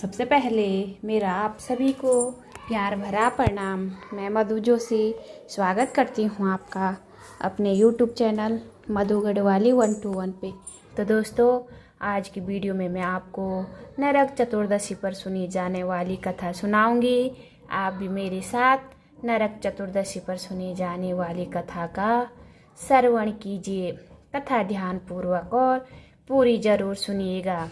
सबसे पहले मेरा आप सभी को प्यार भरा प्रणाम। मैं मधु जोशी स्वागत करती हूँ आपका अपने YouTube चैनल मधु गढ़वाली 121 पे। तो दोस्तों, आज की वीडियो में मैं आपको नरक चतुर्दशी पर सुनी जाने वाली कथा सुनाऊंगी। आप भी मेरे साथ नरक चतुर्दशी पर सुनी जाने वाली कथा का श्रवण कीजिए। कथा ध्यानपूर्वक और पूरी जरूर सुनिएगा।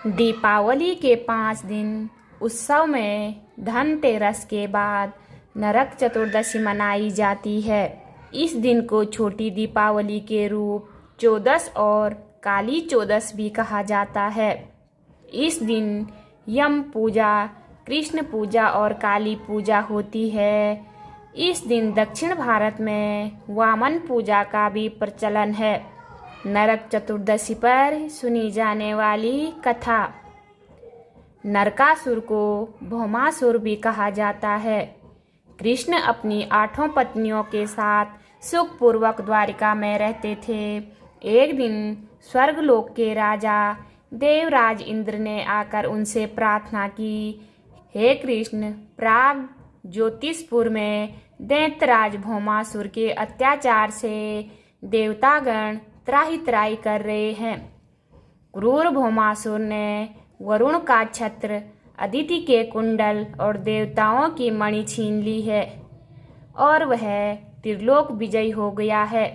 दीपावली के 5 दिन उत्सव में धनतेरस के बाद नरक चतुर्दशी मनाई जाती है। इस दिन को छोटी दीपावली के रूप चौदस और काली चौदस भी कहा जाता है। इस दिन यम पूजा, कृष्ण पूजा और काली पूजा होती है। इस दिन दक्षिण भारत में वामन पूजा का भी प्रचलन है। नरक चतुर्दशी पर सुनी जाने वाली कथा। नरकासुर को भौमासुर भी कहा जाता है। कृष्ण अपनी 8 पत्नियों के साथ सुखपूर्वक द्वारिका में रहते थे। एक दिन स्वर्गलोक के राजा देवराज इंद्र ने आकर उनसे प्रार्थना की, हे कृष्ण, प्राग ज्योतिषपुर में दैत्यराज भौमासुर के अत्याचार से देवतागण त्राही त्राही कर रहे हैं। क्रूर भौमासुर ने वरुण का छत्र, अदिति के कुंडल और देवताओं की मणि छीन ली है और वह त्रिलोक विजयी हो गया है।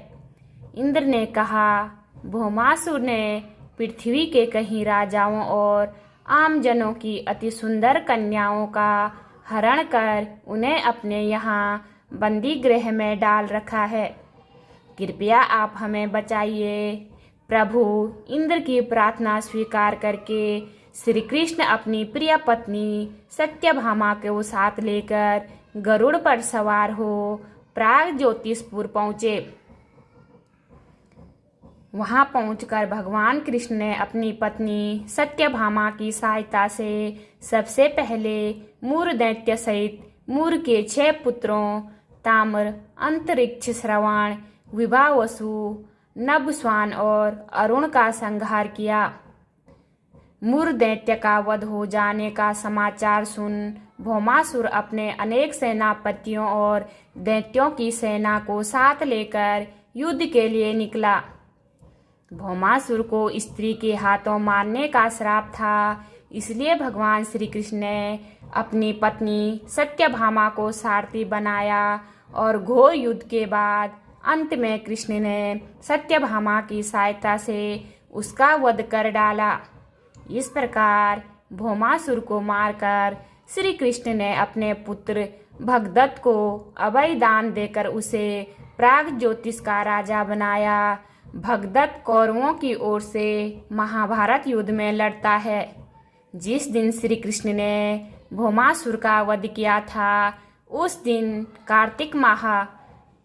इंद्र ने कहा, भौमासुर ने पृथ्वी के कई राजाओं और आम जनों की अति सुंदर कन्याओं का हरण कर उन्हें अपने यहाँ बंदी गृह में डाल रखा है। कृपया आप हमें बचाइए। प्रभु इंद्र की प्रार्थना स्वीकार करके श्री कृष्ण अपनी प्रिय पत्नी सत्यभामा को साथ लेकर गरुड़ पर सवार हो प्राग ज्योतिषपुर पहुँचे। वहां पहुंचकर भगवान कृष्ण ने अपनी पत्नी सत्यभामा की सहायता से सबसे पहले मूर दैत्य सहित मूर के 6 पुत्रों ताम्र, अंतरिक्ष, श्रवण, विभावसु, नभस्वान और अरुण का संहार किया। मूर दैत्य का वध हो जाने का समाचार सुन भौमासुर अपने अनेक सेनापतियों और दैत्यों की सेना को साथ लेकर युद्ध के लिए निकला। भौमासुर को स्त्री के हाथों मारने का श्राप था, इसलिए भगवान श्री कृष्ण ने अपनी पत्नी सत्यभामा को सारथी बनाया और घोर युद्ध के बाद अंत में कृष्ण ने सत्यभामा की सहायता से उसका वध कर डाला। इस प्रकार भौमासुर को मारकर श्री कृष्ण ने अपने पुत्र भगदत्त को अभय दान देकर उसे प्राग ज्योतिष का राजा बनाया। भगदत्त कौरवों की ओर से महाभारत युद्ध में लड़ता है। जिस दिन श्री कृष्ण ने भौमासुर का वध किया था, उस दिन कार्तिक माह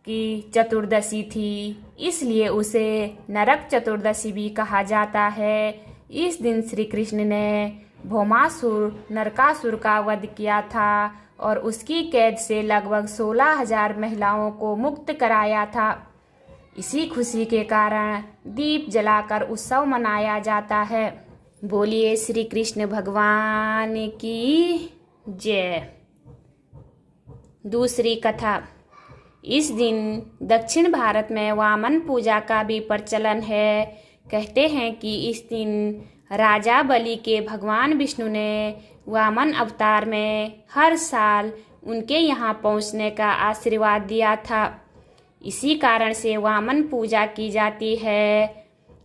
की चतुर्दशी थी, इसलिए उसे नरक चतुर्दशी भी कहा जाता है। इस दिन श्री कृष्ण ने भौमासुर नरकासुर का वध किया था और उसकी कैद से लगभग 16,000 महिलाओं को मुक्त कराया था। इसी खुशी के कारण दीप जलाकर उत्सव मनाया जाता है। बोलिए श्री कृष्ण भगवान की जय। दूसरी कथा। इस दिन दक्षिण भारत में वामन पूजा का भी प्रचलन है। कहते हैं कि इस दिन राजा बलि के भगवान विष्णु ने वामन अवतार में हर साल उनके यहाँ पहुँचने का आशीर्वाद दिया था। इसी कारण से वामन पूजा की जाती है।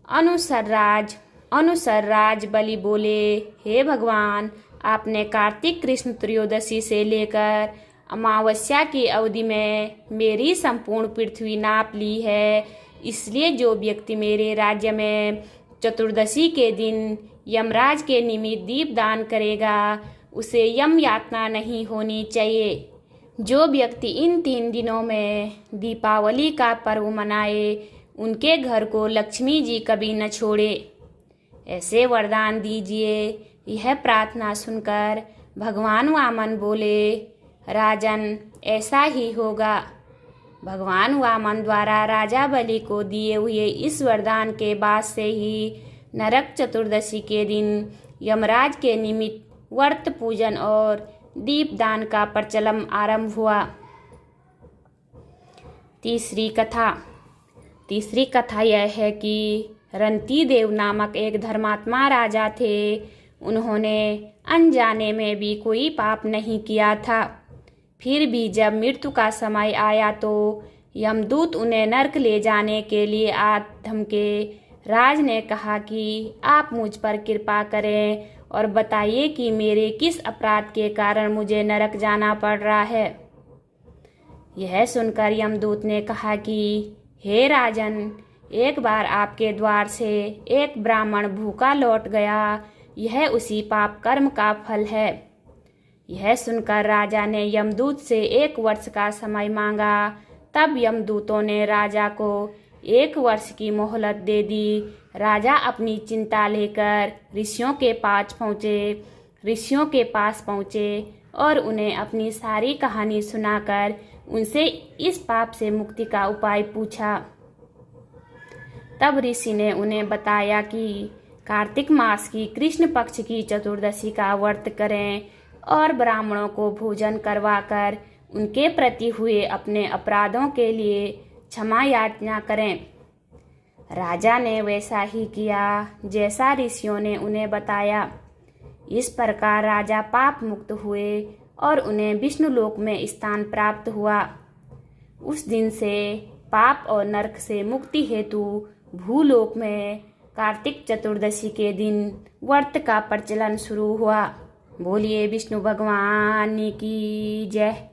अनुसर राज बलि बोले, हे भगवान, आपने कार्तिक कृष्ण त्रयोदशी से लेकर अमावस्या की अवधि में मेरी संपूर्ण पृथ्वी नाप ली है, इसलिए जो व्यक्ति मेरे राज्य में चतुर्दशी के दिन यमराज के निमित्त दीप दान करेगा, उसे यम यातना नहीं होनी चाहिए। जो व्यक्ति इन 3 दिनों में दीपावली का पर्व मनाए, उनके घर को लक्ष्मी जी कभी न छोड़े। ऐसे वरदान दीजिए। यह प्रार्थना सुनकर भगवान वामन बोले, राजन, ऐसा ही होगा। भगवान वामन द्वारा राजा बलि को दिए हुए इस वरदान के बाद से ही नरक चतुर्दशी के दिन यमराज के निमित्त व्रत पूजन और दीपदान का प्रचलन आरंभ हुआ। तीसरी कथा यह है कि रंती देव नामक एक धर्मात्मा राजा थे। उन्होंने अनजाने में भी कोई पाप नहीं किया था। फिर भी जब मृत्यु का समय आया तो यमदूत उन्हें नरक ले जाने के लिए आ धमके। राज ने कहा कि आप मुझ पर कृपा करें और बताइए कि मेरे किस अपराध के कारण मुझे नरक जाना पड़ रहा है। यह सुनकर यमदूत ने कहा कि हे राजन, एक बार आपके द्वार से एक ब्राह्मण भूखा लौट गया। यह उसी पाप कर्म का फल है। यह सुनकर राजा ने यमदूत से 1 वर्ष का समय मांगा। तब यमदूतों ने राजा को 1 वर्ष की मोहलत दे दी। राजा अपनी चिंता लेकर ऋषियों के पास पहुँचे और उन्हें अपनी सारी कहानी सुनाकर उनसे इस पाप से मुक्ति का उपाय पूछा। तब ऋषि ने उन्हें बताया कि कार्तिक मास की कृष्ण पक्ष की चतुर्दशी का व्रत करें और ब्राह्मणों को भोजन करवाकर उनके प्रति हुए अपने अपराधों के लिए क्षमा याचना करें। राजा ने वैसा ही किया जैसा ऋषियों ने उन्हें बताया। इस प्रकार राजा पाप मुक्त हुए और उन्हें विष्णुलोक में स्थान प्राप्त हुआ। उस दिन से पाप और नरक से मुक्ति हेतु भूलोक में कार्तिक चतुर्दशी के दिन व्रत का प्रचलन शुरू हुआ। बोलिए विष्णु भगवान की जय।